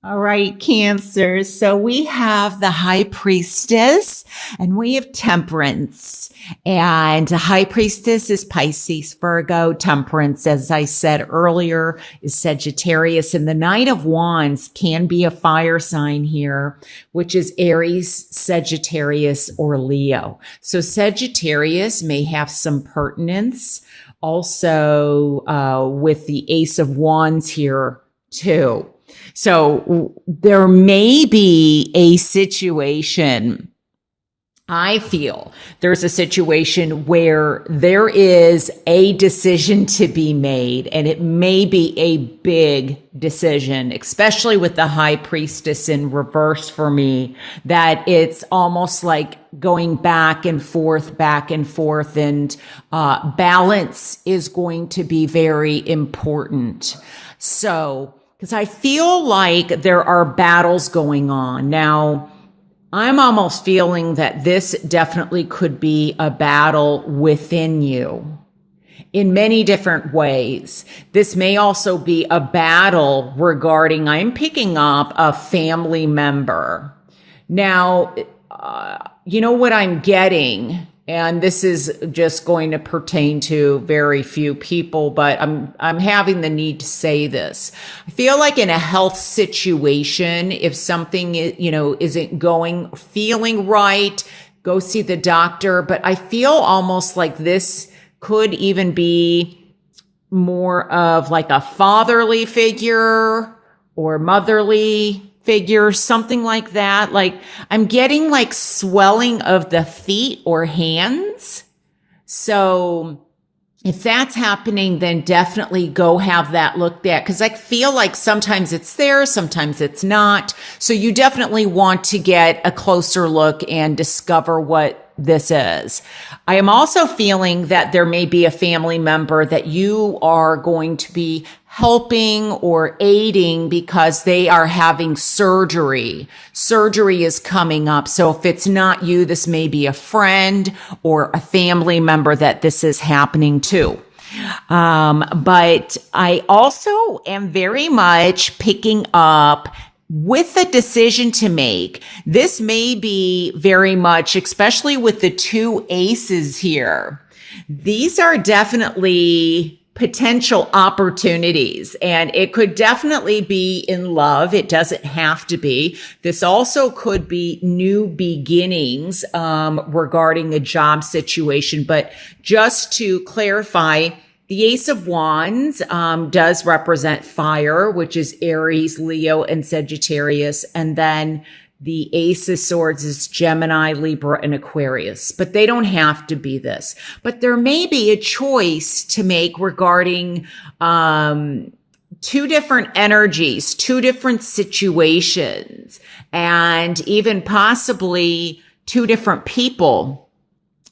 All right, Cancer. So we have the High Priestess and we have Temperance. And the High Priestess is Pisces, Virgo. Temperance, as I said earlier, is Sagittarius. And the Knight of Wands can be a fire sign here, which is Aries, Sagittarius, or Leo. So Sagittarius may have some pertinence also with the Ace of Wands here too. So there may be a situation, I feel there's a situation where there is a decision to be made, and it may be a big decision, especially with the High Priestess in reverse for me, that it's almost like going back and forth, and balance is going to be very important. So, because I feel like there are battles going on. Now, I'm almost feeling that this definitely could be a battle within you in many different ways. This may also be a battle regarding, I'm picking up a family member. Now, you know what I'm getting? And this is just going to pertain to very few people, but I'm having the need to say this. I feel like in a health situation, if something, isn't feeling right, go see the doctor. But I feel almost like this could even be more of like a fatherly figure or motherly figure, something like that. Like I'm getting like swelling of the feet or hands. So if that's happening, then definitely go have that looked at, because I feel like sometimes it's there, sometimes it's not. So you definitely want to get a closer look and discover what this is. I am also feeling that there may be a family member that you are going to be helping or aiding because they are having surgery. Surgery is coming up. So if it's not you, this may be a friend or a family member that this is happening to. But I also am very much picking up with a decision to make. This may be very much, especially with the two aces here. These are definitely potential opportunities, and it could definitely be in love. It doesn't have to be. This also could be new beginnings regarding a job situation. But just to clarify, the Ace of Wands does represent fire, which is Aries, Leo, and Sagittarius. And then the Ace of Swords is Gemini, Libra, and Aquarius. But they don't have to be this. But there may be a choice to make regarding two different energies, two different situations, and even possibly two different people.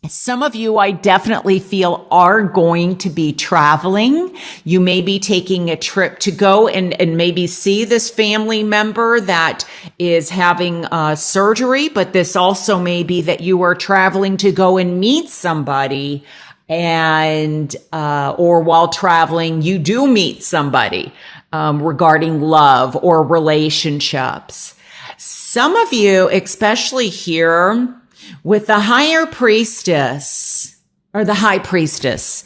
Some of you, I definitely feel, are going to be traveling. You may be taking a trip to go and maybe see this family member that is having surgery, but this also may be that you are traveling to go and meet somebody, and or while traveling, you do meet somebody regarding love or relationships. Some of you, especially here, with the higher priestess or the high priestess,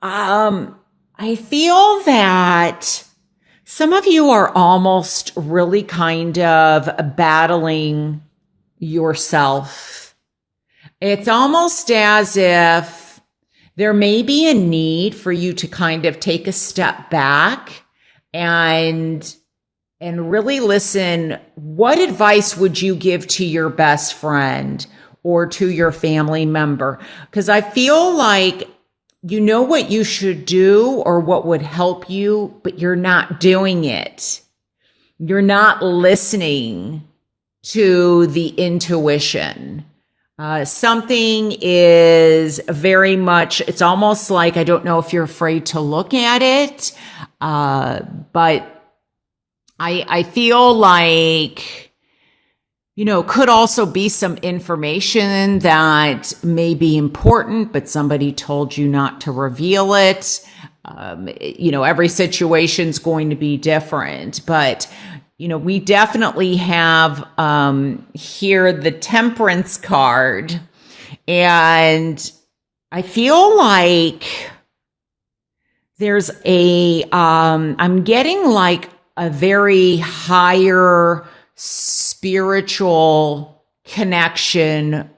I feel that some of you are almost really kind of battling yourself. It's almost as if there may be a need for you to kind of take a step back and really listen. What advice would you give to your best friend or to your family member? Because I feel like you know what you should do or what would help you, but you're not doing it. You're not listening to the intuition. Something is very much, it's almost like, I don't know if you're afraid to look at it, but I feel like, could also be some information that may be important, but somebody told you not to reveal it. Every situation's going to be different, but we definitely have here the Temperance card. And I feel like there's I'm getting like a very higher spiritual connection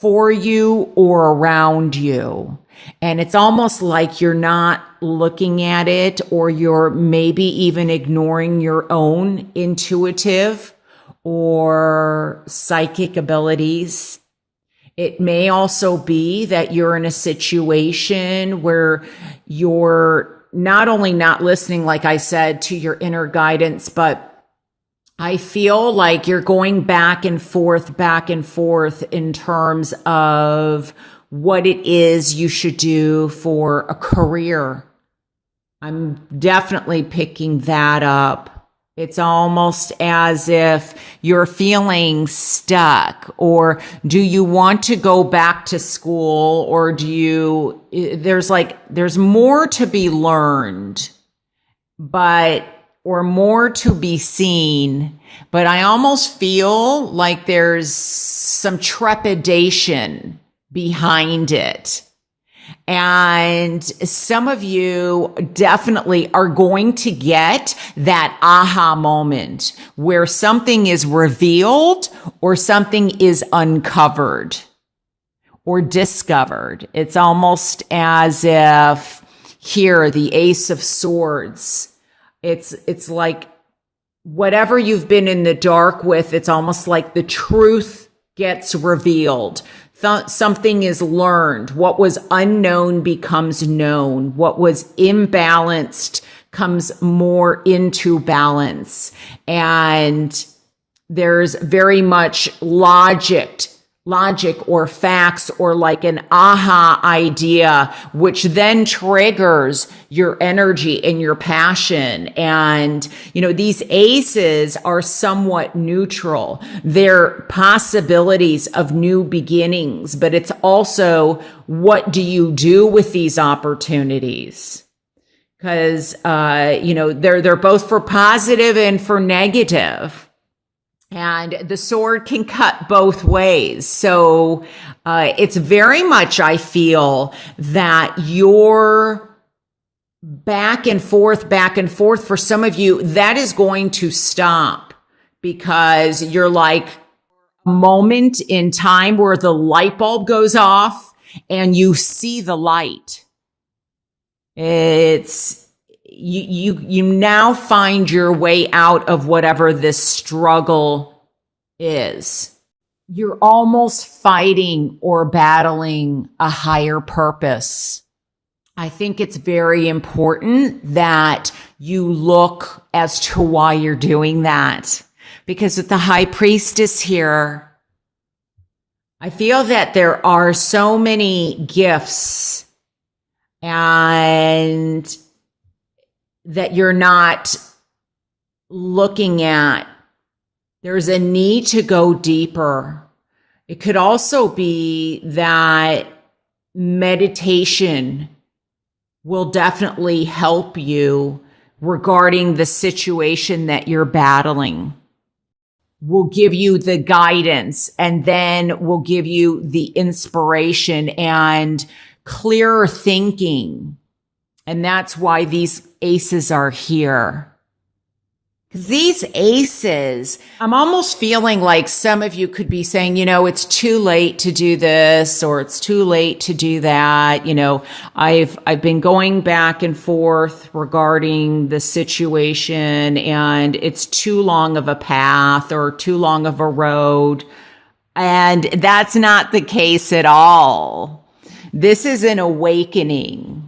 for you or around you. And it's almost like you're not looking at it, or you're maybe even ignoring your own intuitive or psychic abilities. It may also be that you're in a situation where you're not only not listening, like I said, to your inner guidance, but I feel like you're going back and forth in terms of what it is you should do for a career. I'm definitely picking that up. It's almost as if you're feeling stuck, or do you want to go back to school, or there's more to be learned, or more to be seen, but I almost feel like there's some trepidation behind it. And some of you definitely are going to get that aha moment where something is revealed or something is uncovered or discovered. It's almost as if here, the Ace of Swords, it's like whatever you've been in the dark with, it's almost like the truth gets revealed. Something is learned. What was unknown becomes known. What was imbalanced comes more into balance. And there's very much logic or facts, or like an aha idea, which then triggers your energy and your passion. And, these aces are somewhat neutral. They're possibilities of new beginnings, but it's also, what do you do with these opportunities? Because, they're both for positive and for negative. And the sword can cut both ways. So it's very much, I feel, that you're back and forth for some of you, that is going to stop, because you're like a moment in time where the light bulb goes off and you see the light. It's you now find your way out of whatever this struggle is. You're almost fighting or battling a higher purpose. I think it's very important that you look as to why you're doing that, because with the High Priestess here, I feel that there are so many gifts and that you're not looking at. There's a need to go deeper. It could also be that meditation will definitely help you regarding the situation that you're battling. Will give you the guidance, and then will give you the inspiration and clearer thinking. And that's why these aces are here. These aces, I'm almost feeling like some of you could be saying, it's too late to do this, or it's too late to do that. I've been going back and forth regarding the situation, and it's too long of a path or too long of a road. And that's not the case at all. This is an awakening.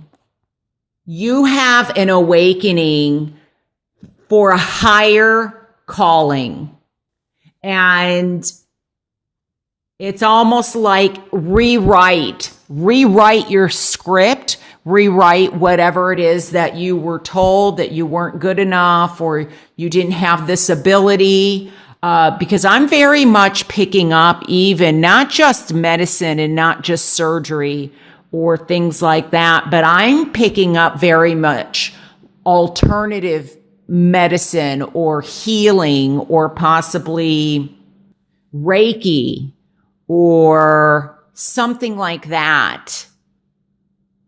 You have an awakening for a higher calling. And it's almost like rewrite your script, rewrite whatever it is that you were told that you weren't good enough, or you didn't have this ability. Because I'm very much picking up even not just medicine and not just surgery or things like that, but I'm picking up very much alternative medicine or healing or possibly Reiki or something like that.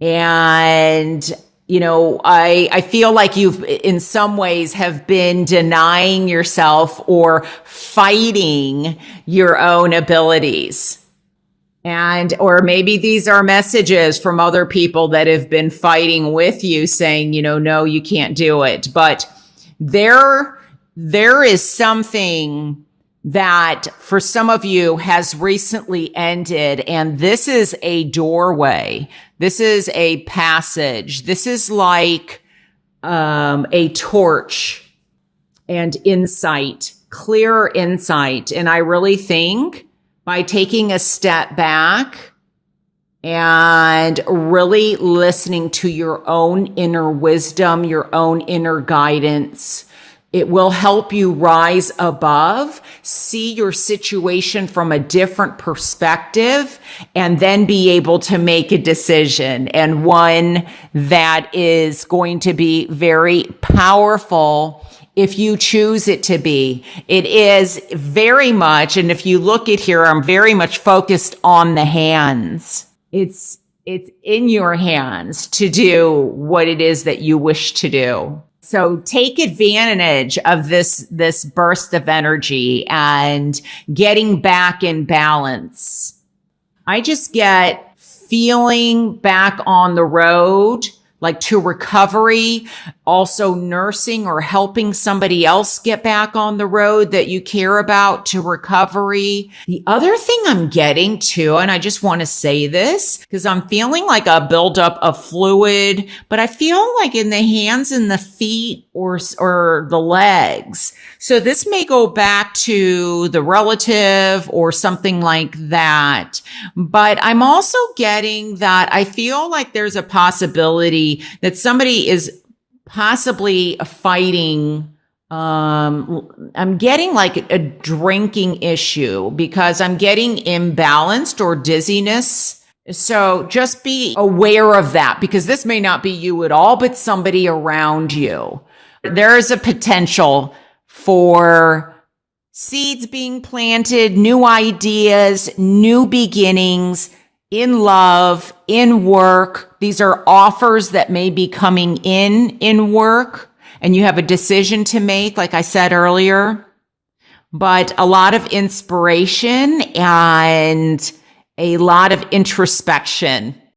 And, I feel like you've in some ways have been denying yourself or fighting your own abilities. Or maybe these are messages from other people that have been fighting with you saying, no, you can't do it. But there is something that for some of you has recently ended. And this is a doorway. This is a passage. This is like a torch and insight, clear insight. And I really think by taking a step back and really listening to your own inner wisdom, your own inner guidance, it will help you rise above, see your situation from a different perspective, and then be able to make a decision, and one that is going to be very powerful if you choose it to be. It is very much, and if you look at here, I'm very much focused on the hands. It's in your hands to do what it is that you wish to do. So take advantage of this burst of energy and getting back in balance. I just get feeling back on the road, like to recovery, also nursing or helping somebody else get back on the road that you care about to recovery. The other thing I'm getting to, and I just want to say this because I'm feeling like a buildup of fluid, but I feel like in the hands and the feet or the legs. So this may go back to the relative or something like that. But I'm also getting that I feel like there's a possibility that somebody is possibly fighting. I'm getting like a drinking issue because I'm getting imbalanced or dizziness. So just be aware of that because this may not be you at all, but somebody around you. There is a potential for seeds being planted, new ideas, new beginnings in love, in work. These are offers that may be coming in work, and you have a decision to make, like I said earlier. But a lot of inspiration and a lot of introspection.